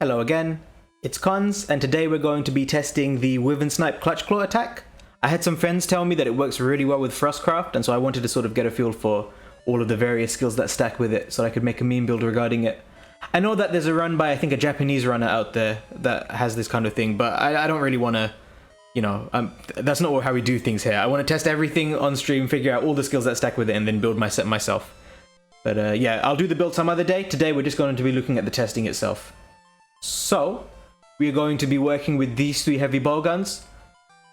Hello again, it's Cons, and today we're going to be testing the Wyvernsnipe Clutch Claw attack. I had some friends tell me that it works really well with Frostcraft, and so I wanted to sort of get a feel for all of the various skills that stack with it, so I could make a meme build regarding it. I know that there's a run by, I think, a Japanese runner out there that has this kind of thing, but I don't really want to, you know, that's not how we do things here. I want to test everything on stream, figure out all the skills that stack with it, and then build my set myself. But yeah, I'll do the build some other day. Today we're just going to be looking at the testing itself. So, we are going to be working with these three heavy bowguns.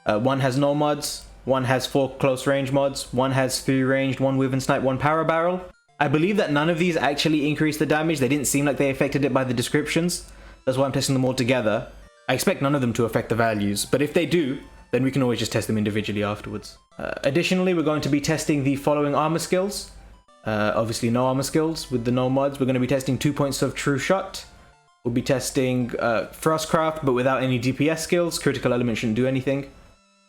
One has no mods, one has 4 close range mods, one has 3 ranged, 1 Wyvernsnipe, 1 power barrel. I believe that none of these actually increase the damage. They didn't seem like they affected it by the descriptions. That's why I'm testing them all together. I expect none of them to affect the values, but if they do, then we can always just test them individually afterwards. Additionally, we're going to be testing the following armor skills. Obviously no armor skills with the no mods. We're going to be testing 2 points of true shot. We'll be testing Frostcraft, but without any DPS skills. Critical element shouldn't do anything.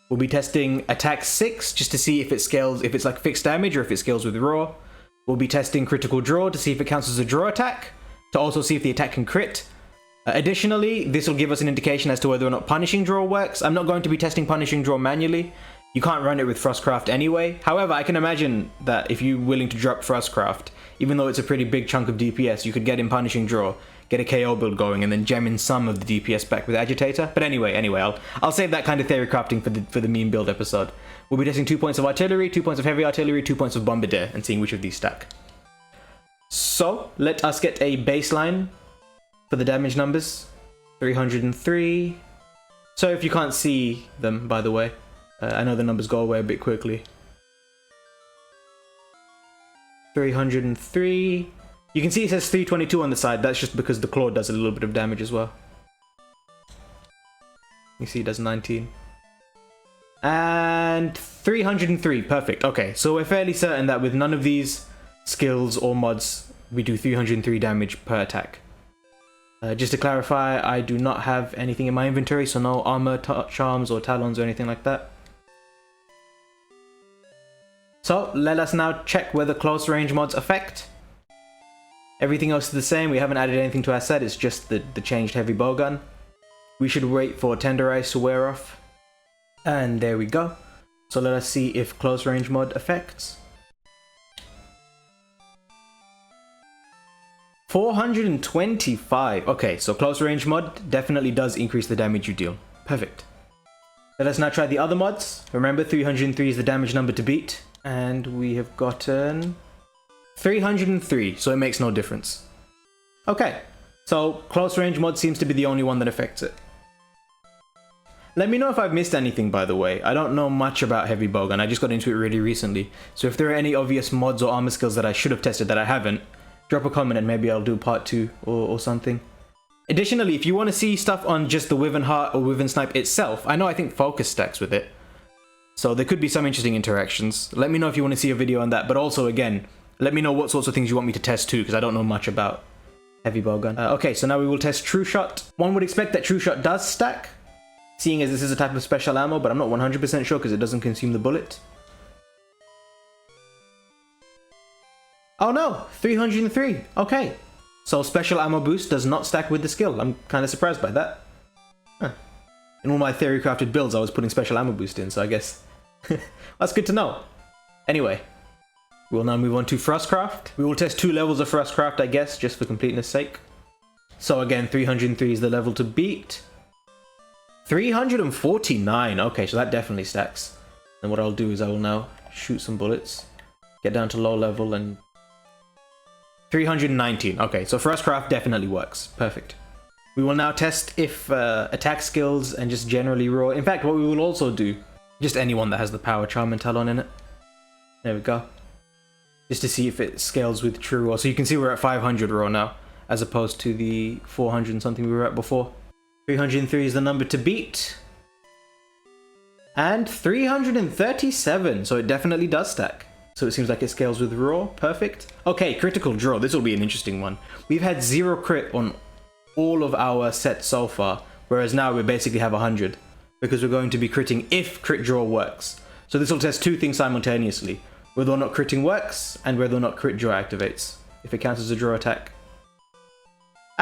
We'll be testing attack 6, just to see if it scales, if it's like fixed damage or if it scales with raw. We'll be testing critical draw to see if it counts as a draw attack, to also see if the attack can crit. Additionally, this will give us an indication as to whether or not punishing draw works. I'm not going to be testing punishing draw manually. You can't run it with Frostcraft anyway. However, I can imagine that if you're willing to drop Frostcraft, even though it's a pretty big chunk of DPS, you could get in punishing draw, get a KO build going, and then gem in some of the DPS back with agitator. But anyway, I'll save that kind of theory crafting for the meme build episode. We'll be testing 2 points of artillery, 2 points of heavy artillery, 2 points of bombadier, and seeing which of these stack. So let us get a baseline for the damage numbers. 303. So if you can't see them, by the way, I know the numbers go away a bit quickly. 303. You can see it says 322 on the side. That's just because the claw does a little bit of damage as well. You see it does 19. And 303. Perfect. Okay, so we're fairly certain that with none of these skills or mods, we do 303 damage per attack. Just to clarify, I do not have anything in my inventory, so no armor, charms, or talons or anything like that. So let us now check whether close range mods affect. Everything else is the same. We haven't added anything to our set. It's just the changed heavy bowgun. We should wait for tenderize to wear off. And there we go. So let us see if close range mod affects. 425. Okay, so close range mod definitely does increase the damage you deal. Perfect. Let us now try the other mods. Remember, 303 is the damage number to beat. And we have gotten 303, so it makes no difference. Okay, so close range mod seems to be the only one that affects it. Let me know if I've missed anything, by the way. I don't know much about heavy bowgun. I just got into it really recently. So if there are any obvious mods or armor skills that I should have tested that I haven't, drop a comment and maybe I'll do part 2 or something. Additionally, if you want to see stuff on just the Wyvern Heart or Wyvernsnipe itself, I think focus stacks with it. So there could be some interesting interactions. Let me know if you want to see a video on that, but also again, let me know what sorts of things you want me to test too, because I don't know much about heavy bowgun. Okay, so now we will test True Shot. One would expect that True Shot does stack, seeing as this is a type of special ammo, but I'm not 100% sure because it doesn't consume the bullet. Oh no, 303. Okay, so special ammo boost does not stack with the skill. I'm kind of surprised by that. Huh. In all my theory crafted builds, I was putting special ammo boost in, so I guess that's good to know. Anyway, we'll now move on to Frostcraft. We will test 2 levels of Frostcraft, I guess, just for completeness sake. So again, 303 is the level to beat. 349. Okay, so that definitely stacks. And what I'll do is I will now shoot some bullets, get down to low level, and 319. Okay, so Frostcraft definitely works. Perfect. We will now test if attack skills and just generally raw. In fact, what we will also do, just anyone that has the power charm and talon in it. There we go. Just to see if it scales with true raw. So you can see we're at 500 raw now, as opposed to the 400 and something we were at before. 303 is the number to beat. And 337, so it definitely does stack. So it seems like it scales with raw. Perfect. Okay, critical draw. This will be an interesting one. We've had 0 crit on all of our sets so far, whereas now we basically have 100, because we're going to be critting if crit draw works. So this will test 2 things simultaneously, whether or not critting works and whether or not crit draw activates, if it counts as a draw attack.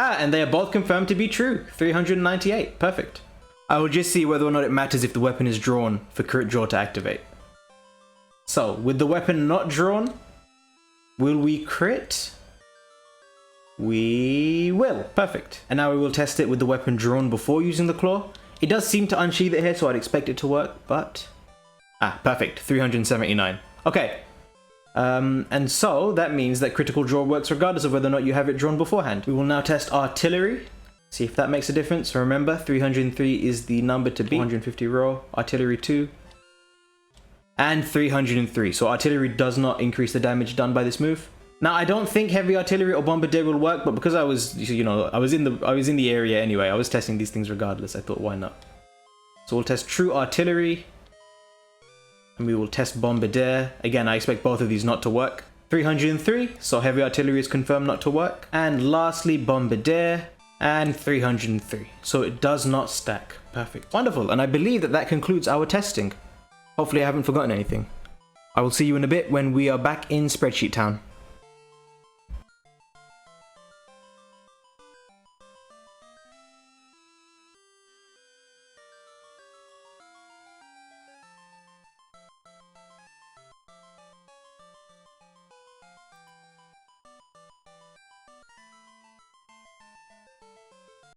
Ah, and they are both confirmed to be true. 398. Perfect. I will just see whether or not it matters if the weapon is drawn for crit draw to activate. So, with the weapon not drawn, will we crit? We will. Perfect. And now we will test it with the weapon drawn before using the claw. It does seem to unsheath it here, so I'd expect it to work, but... Ah, perfect. 379. Okay. And so that means that critical draw works regardless of whether or not you have it drawn beforehand. We will now test artillery. See if that makes a difference. Remember, 303 is the number to beat. 150 roll. Artillery 2. And 303. So artillery does not increase the damage done by this move. Now I don't think heavy artillery or bombardier will work, but because I was, you know, I was in the area anyway. I was testing these things regardless. I thought, why not? So we'll test true artillery. And we will test bombardier. Again, I expect both of these not to work. 303. So heavy artillery is confirmed not to work. And lastly, bombardier. And 303. So it does not stack. Perfect. Wonderful. And I believe that that concludes our testing. Hopefully I haven't forgotten anything. I will see you in a bit when we are back in Spreadsheet Town.